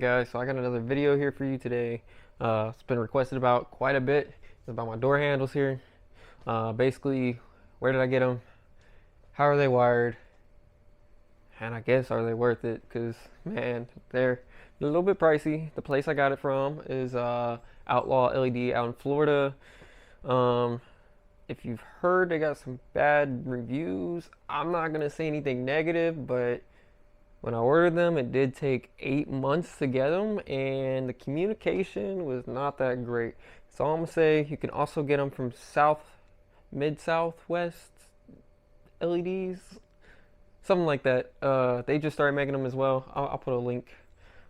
Guys, so I got another video here for you today. It's been requested about quite a bit. It's about my door handles here. Basically, where did I get them? How are they wired? And I guess, are they worth it? Because, man, they're a little bit pricey. The place I got it from is Outlaw LED out in Florida. If you've heard they got some bad reviews, I'm not going to say anything negative, but when I ordered them, it did take 8 months to get them, and the communication was not that great. So all I'm gonna say, you can also get them from Mid-Southwest LEDs, something like that. They just started making them as well. I'll put a link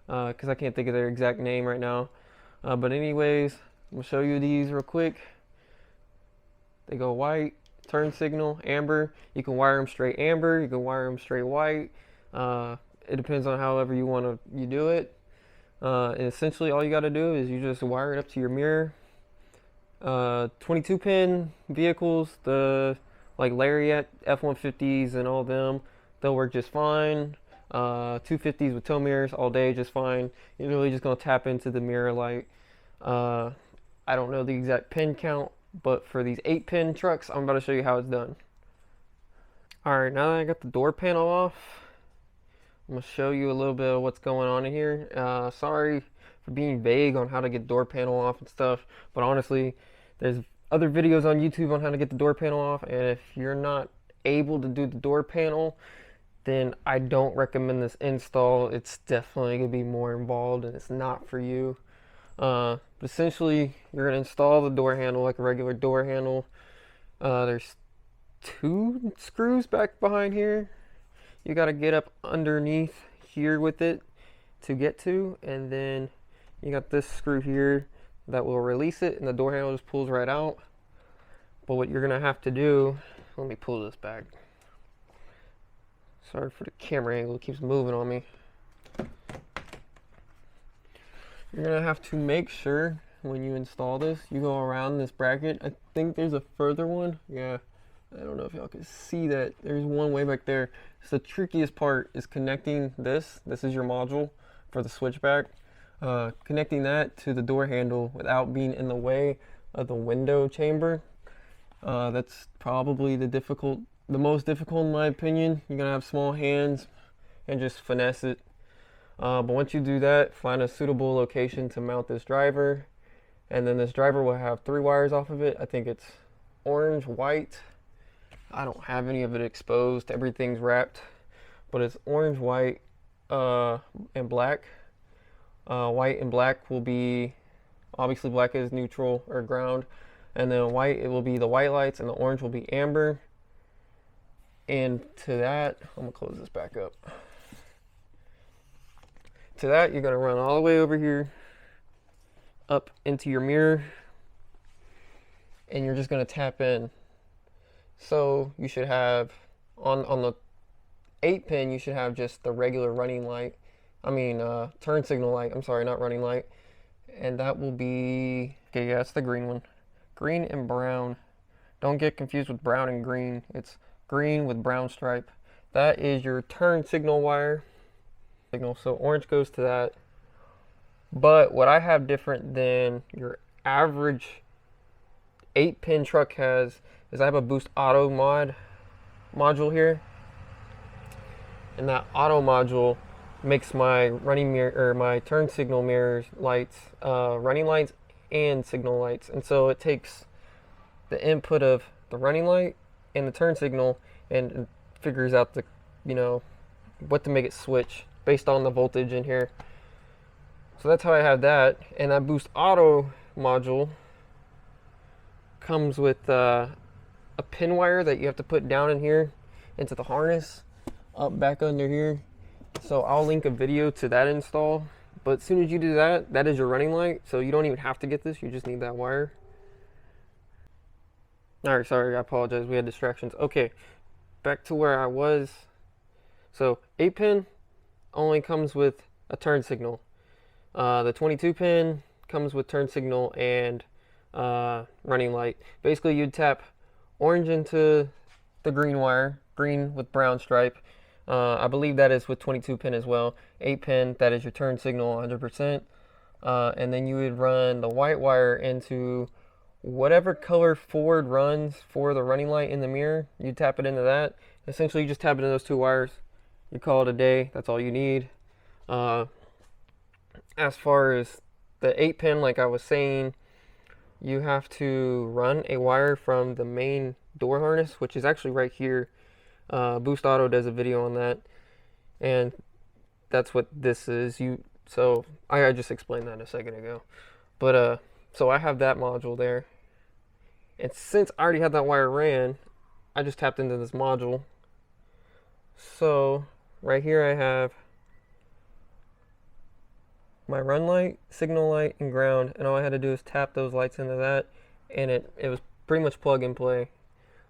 because I can't think of their exact name right now. But anyways, I'm gonna show you these real quick. They go white, turn signal, amber. You can wire them straight amber. You can wire them straight white. It depends on however you want to do it. And essentially all you got to do is you just wire it up to your mirror. 22 pin vehicles, the like Lariat F-150s and all of them, they'll work just fine. 250s with tow mirrors all day just fine. You're really just going to tap into the mirror light. I don't know the exact pin count, but for these 8-pin trucks, I'm about to show you how it's done. Alright, now that I got the door panel off, I'm going to show you a little bit of what's going on in here. Sorry for being vague on how to get door panel off and stuff, but honestly, there's other videos on YouTube on how to get the door panel off, and if you're not able to do the door panel, then I don't recommend this install. It's definitely going to be more involved, and it's not for you. But essentially, you're going to install the door handle like a regular door handle. There's 2 screws back behind here. You got to get up underneath here with it to get to, and then you got this screw here that will release it, and the door handle just pulls right out. But what you're gonna have to do, let me pull this back. Sorry for the camera angle, it keeps moving on me. You're gonna have to make sure when you install this, you go around this bracket. I think there's a further one. Yeah. I don't know if y'all can see that. There's one way back there. So the trickiest part is connecting this. This is your module for the switchback. Connecting that to the door handle without being in the way of the window chamber. That's probably the most difficult in my opinion. You're gonna have small hands and just finesse it. But once you do that, find a suitable location to mount this driver. And then this driver will have 3 wires off of it. I think it's orange, white. I don't have any of it exposed. Everything's wrapped, but it's orange, white, and black. White and black will be, obviously black is neutral or ground, and then white, it will be the white lights, and the orange will be amber. And to that, I'm gonna close this back up. To that, you're gonna run all the way over here, up into your mirror, and you're just gonna tap in. So you should have, on the 8-pin, you should have just the regular running light. Turn signal light. I'm sorry, not running light. And that will be, okay, yeah, it's the green one. Green and brown. Don't get confused with brown and green. It's green with brown stripe. That is your turn signal wire. So orange goes to that. But what I have different than your average 8-pin truck has is I have a Boost Auto module here, and that auto module makes my running mirror or my turn signal mirrors lights, running lights and signal lights. And so it takes the input of the running light and the turn signal and figures out the, what to make it switch based on the voltage in here. So that's how I have that. And that Boost Auto module comes with a pin wire that you have to put down in here into the harness, up back under here. So I'll link a video to that install. But as soon as you do that, that is your running light. So you don't even have to get this, you just need that wire. Alright, sorry, I apologize, we had distractions. Okay, back to where I was. So 8-pin only comes with a turn signal. The 22-pin comes with turn signal and running light. Basically, you'd tap orange into the green wire, green with brown stripe, I believe that is with 22 pin as well. 8 pin, that is your turn signal 100%. And then you would run the white wire into whatever color Ford runs for the running light in the mirror. You tap it into that. Essentially, you just tap it into those 2 wires. You call it a day. That's all you need. As far as the 8 pin, like I was saying, you have to run a wire from the main door harness, which is actually right here. Boost Auto does a video on that, and that's what this is. So I just explained that a second ago, but so I have that module there, and since I already had that wire ran, I just tapped into this module. So right here I have my run light, signal light, and ground, and all I had to do is tap those lights into that, and it was pretty much plug and play.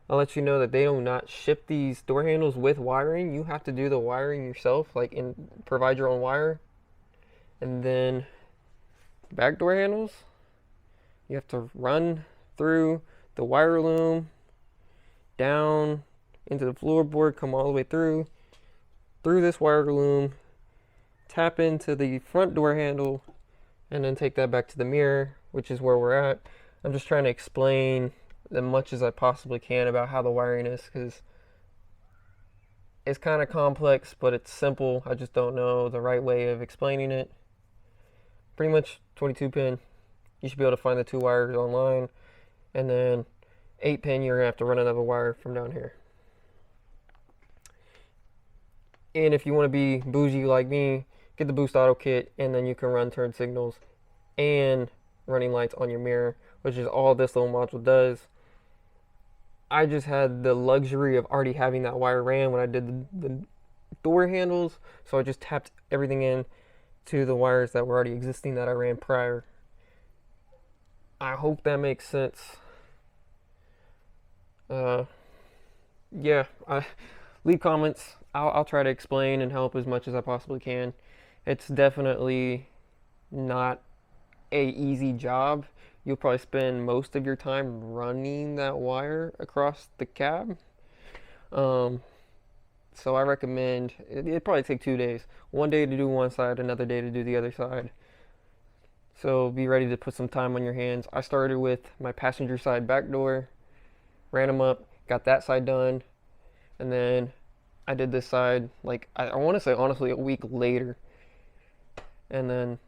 I'll let you know that they do not ship these door handles with wiring. You have to do the wiring yourself, like provide your own wire. And then back door handles, you have to run through the wire loom, down into the floorboard, come all the way through this wire loom, tap into the front door handle, and then take that back to the mirror, which is where we're at. I'm just trying to explain as much as I possibly can about how the wiring is, because it's kind of complex, but it's simple. I just don't know the right way of explaining it. Pretty much 22 pin, you should be able to find the 2 wires online, and then 8 pin, you're gonna have to run another wire from down here. And if you want to be bougie like me, get the Boost Auto kit, and then you can run turn signals and running lights on your mirror, which is all this little module does. I just had the luxury of already having that wire ran when I did the door handles, so I just tapped everything in to the wires that were already existing that I ran prior. I hope that makes sense. Yeah, leave comments. I'll try to explain and help as much as I possibly can. It's definitely not a easy job. You'll probably spend most of your time running that wire across the cab. So I recommend, it'd probably take 2 days. 1 day to do one side, another day to do the other side. So be ready to put some time on your hands. I started with my passenger side back door, ran them up, got that side done, and then I did this side, like, I want to say honestly a week later. And then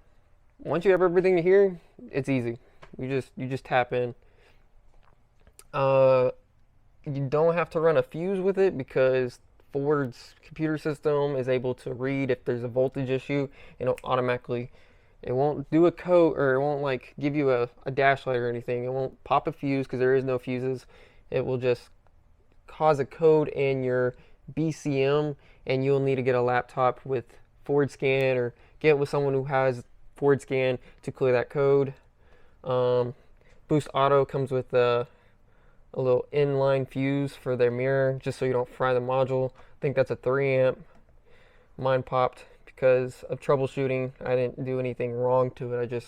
once you have everything to here, it's easy. You just tap in. You don't have to run a fuse with it because Ford's computer system is able to read if there's a voltage issue, and it'll automatically, it won't do a code, or it won't like give you a dash light or anything. It won't pop a fuse because there is no fuses. It will just cause a code in your BCM, and you'll need to get a laptop with Ford Scan, or get with someone who has Ford Scan to clear that code. Boost Auto comes with a little inline fuse for their mirror, just so you don't fry the module. I think that's a 3 amp. Mine popped because of troubleshooting. I didn't do anything wrong to it.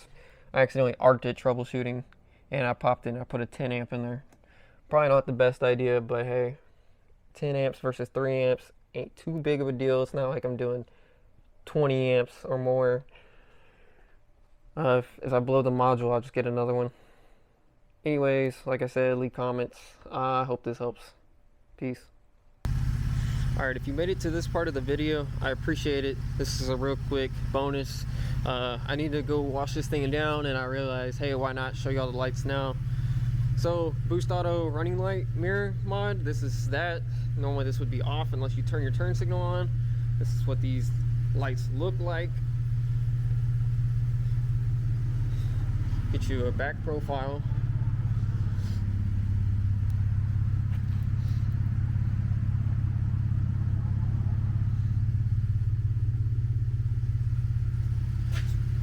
I accidentally arced it troubleshooting, and I popped it and I put a 10 amp in there. Probably not the best idea, but hey, 10 amps versus 3 amps ain't too big of a deal. It's not like I'm doing 20 amps or more. If I blow the module, I'll just get another one. Anyways, like I said, leave comments. I hope this helps. Peace. Alright, if you made it to this part of the video, I appreciate it. This is a real quick bonus. I need to go wash this thing down, and I realized, hey, why not show y'all the lights now? So, Boost Auto running light mirror mod, this is that. Normally this would be off unless you turn your turn signal on. This is what these lights look like. Get you a back profile.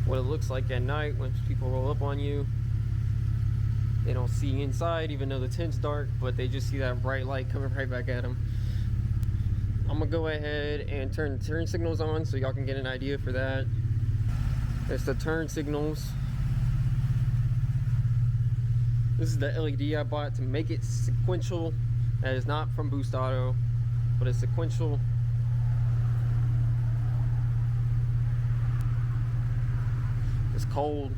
What it looks like at night when people roll up on you. They don't see inside, even though the tint's dark, but they just see that bright light coming right back at them. I'm gonna go ahead and turn the turn signals on so y'all can get an idea for that. It's the turn signals. This is the LED I bought to make it sequential. That is not from Boost Auto, but it's sequential. It's cold.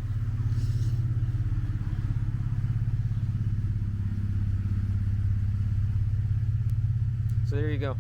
So there you go.